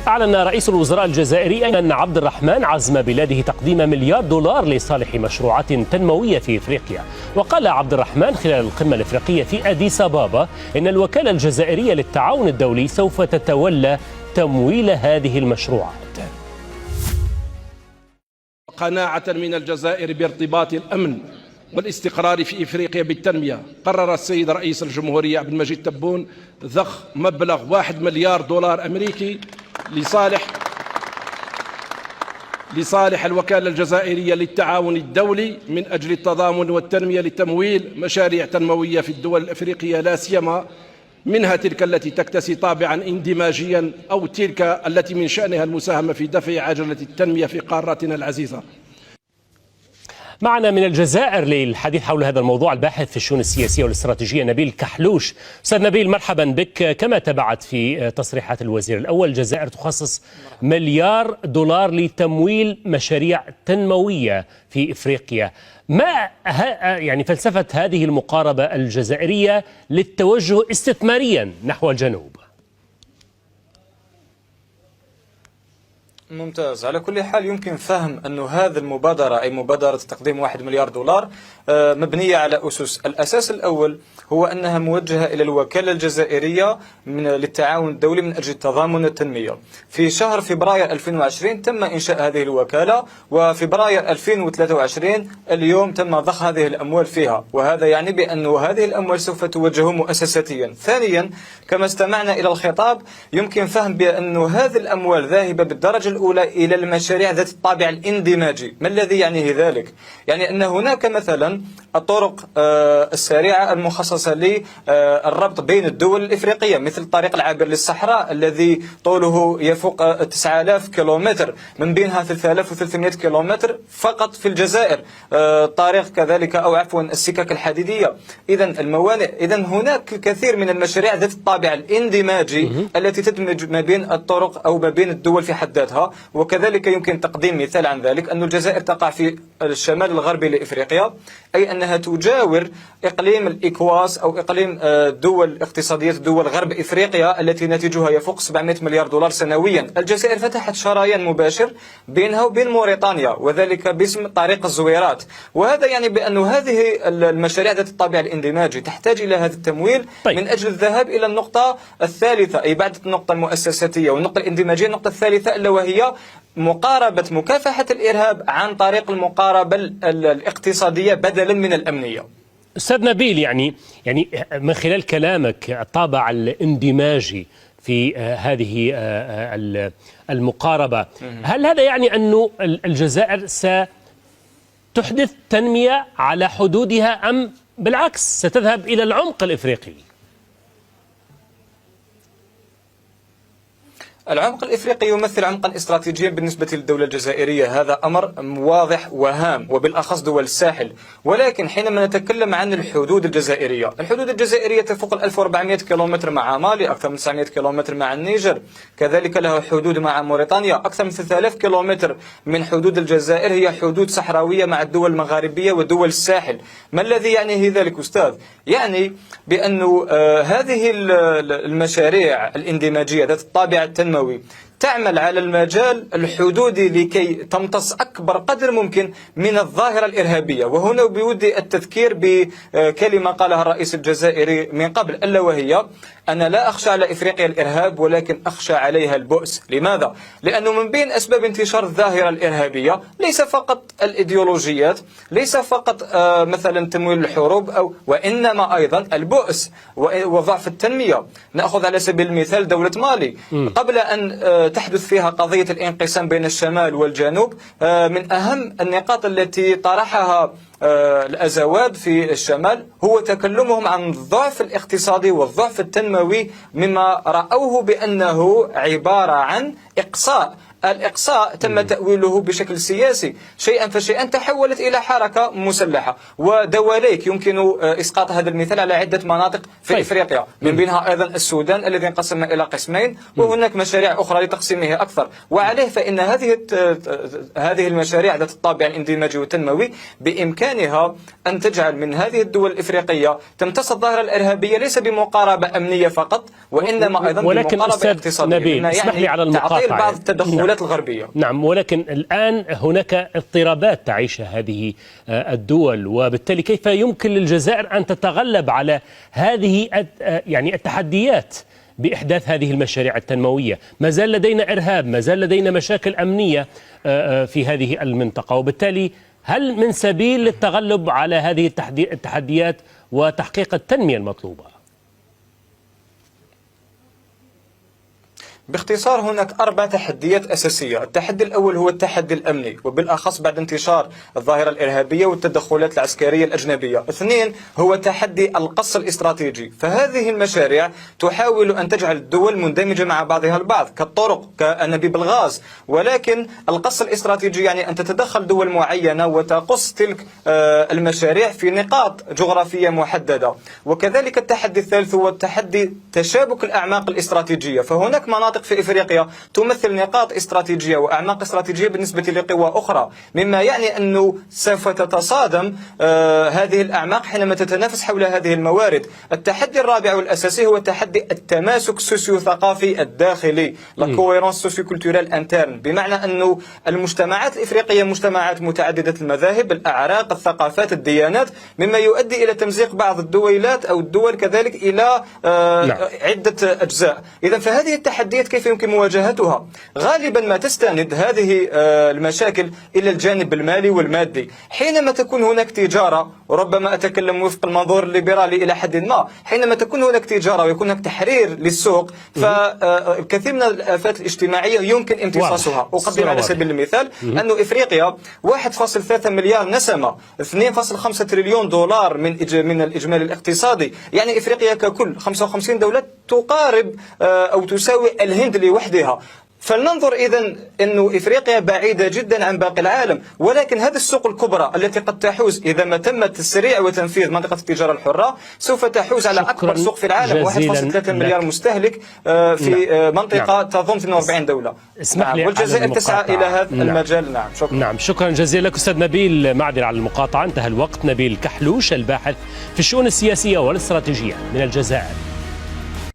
أعلن رئيس الوزراء الجزائري أن عبد الرحمن عزم بلاده تقديم $1 مليار لصالح مشروعات تنموية في إفريقيا. وقال عبد الرحمن خلال القمة الإفريقية في أديس أبابا إن الوكالة الجزائرية للتعاون الدولي سوف تتولى تمويل هذه المشروعات. قناعة من الجزائر بارتباط الأمن والاستقرار في إفريقيا بالتنمية، قرر السيد رئيس الجمهورية عبد المجيد تبون ضخ مبلغ $1 مليار أمريكي لصالح الوكالة الجزائرية للتعاون الدولي من أجل التضامن والتنمية لتمويل مشاريع تنموية في الدول الأفريقية، لا سيما منها تلك التي تكتسي طابعا اندماجيا أو تلك التي من شأنها المساهمة في دفع عجلة التنمية في قارتنا العزيزة. معنا من الجزائر للحديث حول هذا الموضوع الباحث في الشؤون السياسية والاستراتيجية نبيل كحلوش. أستاذ نبيل، مرحبا بك. كما تابعت في تصريحات الوزير الأول، الجزائر تخصص $1 مليار لتمويل مشاريع تنموية في إفريقيا. ما يعني فلسفة هذه المقاربة الجزائرية للتوجه استثماريا نحو الجنوب؟ ممتاز. على كل حال يمكن فهم أن هذه المبادرة أي مبادرة تقديم $1 مليار مبنية على أسس. الأساس الأول هو أنها موجهة إلى الوكالة الجزائرية للتعاون الدولي من أجل التضامن والتنمية. في شهر فبراير 2020 تم إنشاء هذه الوكالة، وفبراير 2023 اليوم تم ضخ هذه الأموال فيها، وهذا يعني بأن هذه الأموال سوف توجه مؤسساتيا. ثانيا، كما استمعنا إلى الخطاب، يمكن فهم بأن هذه الأموال ذاهبة بالدرجة الأولى إلى المشاريع ذات الطابع الاندماجي. ما الذي يعنيه ذلك؟ يعني أن هناك مثلا الطرق السريعة المخصصة للربط بين الدول الإفريقية، مثل الطريق العابر للصحراء الذي طوله يفوق 9000 كيلومتر، من بينها 3300 كيلومتر فقط في الجزائر. طريق كذلك أو عفوا السكك الحديدية. إذا الموانئ. إذا هناك الكثير من المشاريع ذات الطابع الاندماجي التي تدمج ما بين الطرق أو ما بين الدول في حد ذاتها. وكذلك يمكن تقديم مثال عن ذلك أن الجزائر تقع في الشمال الغربي لإفريقيا، أي أنها تجاور إقليم الإكواس أو إقليم دول اقتصادية دول غرب إفريقيا التي ناتجها يفوق $700 مليار سنويا. الجزائر فتحت شرايين مباشر بينها وبين موريتانيا، وذلك باسم طريق الزويرات. وهذا يعني بأن هذه المشاريع ذات الطابع الاندماجي تحتاج إلى هذا التمويل من أجل الذهاب إلى النقطة الثالثة، أي بعد النقطة المؤسساتية والنقطة الاندماجية، النقطة الثالثة ألا وهي مقاربة مكافحة الإرهاب عن طريق المقاربة الاقتصادية بدلا من الأمنية. أستاذ نبيل، يعني من خلال كلامك الطابع الاندماجي في هذه المقاربة، هل هذا يعني أن الجزائر ستحدث تنمية على حدودها أم بالعكس ستذهب إلى العمق الإفريقي؟ العمق الإفريقي يمثل عمقا استراتيجيا بالنسبة للدولة الجزائرية، هذا أمر واضح وهام، وبالأخص دول الساحل. ولكن حينما نتكلم عن الحدود الجزائرية، الحدود الجزائرية تفوق 1400 كيلومتر مع مالي، أكثر من 900 كيلومتر مع النيجر، كذلك له حدود مع موريتانيا، أكثر من 3000 كيلومتر من حدود الجزائر هي حدود صحراوية مع الدول المغاربية ودول الساحل. ما الذي يعنيه ذلك أستاذ؟ يعني بأن هذه المشاريع الاندماجية ذات الطابع التنموي تعمل على المجال الحدودي لكي تمتص أكبر قدر ممكن من الظاهرة الإرهابية. وهنا بودي التذكير بكلمة قالها الرئيس الجزائري من قبل، ألا وهي: أنا لا أخشى على إفريقيا الإرهاب ولكن أخشى عليها البؤس. لماذا؟ لأنه من بين أسباب انتشار الظاهرة الإرهابية ليس فقط الإيديولوجيات، ليس فقط مثلا تمويل الحروب، وإنما أيضا البؤس وضعف التنمية. نأخذ على سبيل المثال دولة مالي، قبل أن تحدث فيها قضية الانقسام بين الشمال والجنوب، من أهم النقاط التي طرحها الأزواد في الشمال هو تكلمهم عن الضعف الاقتصادي والضعف التنموي، مما رأوه بأنه عبارة عن إقصاء الإقصاء تم تأويله بشكل سياسي، شيئا فشيئا تحولت إلى حركة مسلحة. ودواليك يمكن إسقاط هذا المثال على عدة مناطق في إفريقيا، من بينها أيضا السودان الذي انقسم إلى قسمين، وهناك مشاريع أخرى لتقسيمه أكثر. وعليه فإن هذه المشاريع ذات الطابع الاندماجي والتنموي بإمكانها أن تجعل من هذه الدول الإفريقية تمتص الظاهرة الإرهابية ليس بمقاربة أمنية فقط، وإنما أيضا بمقاربة اقتصادية، نبيل اسمح لي على المقاطعة، بعض التدخلات الغربية. نعم، ولكن الآن هناك اضطرابات تعيشها هذه الدول، وبالتالي كيف يمكن للجزائر أن تتغلب على هذه يعني التحديات بإحداث هذه المشاريع التنموية؟ ما زال لدينا إرهاب، ما زال لدينا مشاكل أمنية في هذه المنطقة، وبالتالي هل من سبيل للتغلب على هذه التحديات وتحقيق التنمية المطلوبة؟ باختصار هناك 4 تحديات أساسية. التحدي الأول هو التحدي الأمني، وبالأخص بعد انتشار الظاهرة الإرهابية والتدخلات العسكرية الأجنبية. 2 هو تحدي القص الاستراتيجي، فهذه المشاريع تحاول أن تجعل الدول مندمجة مع بعضها البعض كالطرق كأنابيب الغاز، ولكن القص الاستراتيجي يعني أن تتدخل دول معينة وتقص تلك المشاريع في نقاط جغرافية محددة. وكذلك التحدي الثالث هو التحدي تشابك الأعماق الاستراتيجية، فهناك مناطق في إفريقيا تمثل نقاط استراتيجية وأعماق استراتيجية بالنسبة لقوى أخرى، مما يعني أنه سوف تتصادم هذه الأعماق حينما تتنافس حول هذه الموارد. التحدي الرابع والأساسي هو تحدي التماسك السوسيو ثقافي الداخلي، لا كويرونس سوسيو كولتورال انترن، بمعنى أنه المجتمعات الإفريقية مجتمعات متعددة المذاهب، الأعراق، الثقافات، الديانات، مما يؤدي إلى تمزيق بعض الدويلات أو الدول كذلك إلى عدة أجزاء. إذا فهذه التحديات كيف يمكن مواجهتها؟ غالبا ما تستند هذه المشاكل إلى الجانب المالي والمادي. حينما تكون هناك تجارة، وربما أتكلم وفق المنظور الليبرالي إلى حد ما، حينما تكون هناك تجارة ويكون هناك تحرير للسوق، فكثير من الآفات الاجتماعية يمكن امتصاصها. أقدم على سبيل المثال أن إفريقيا 1.3 مليار نسمة، 2.5 تريليون دولار من الإجمالي الاقتصادي، يعني إفريقيا ككل 55 دولة تقارب أو تساوي الهند لوحدها. فلننظر إذن أن إفريقيا بعيدة جدا عن باقي العالم، ولكن هذه السوق الكبرى التي قد تحوز إذا ما تم تسريع وتنفيذ منطقة التجارة الحرة سوف تحوز على أكبر سوق في العالم، 1.3 مليار مستهلك في منطقة تضم 42 دولة. والجزائر تسعى إلى هذا المجال. شكرا. شكرا جزيلا لك أستاذ نبيل. معذرة على المقاطعة، انتهى الوقت. نبيل كحلوش، الباحث في الشؤون السياسية والاستراتيجية من الجزائر.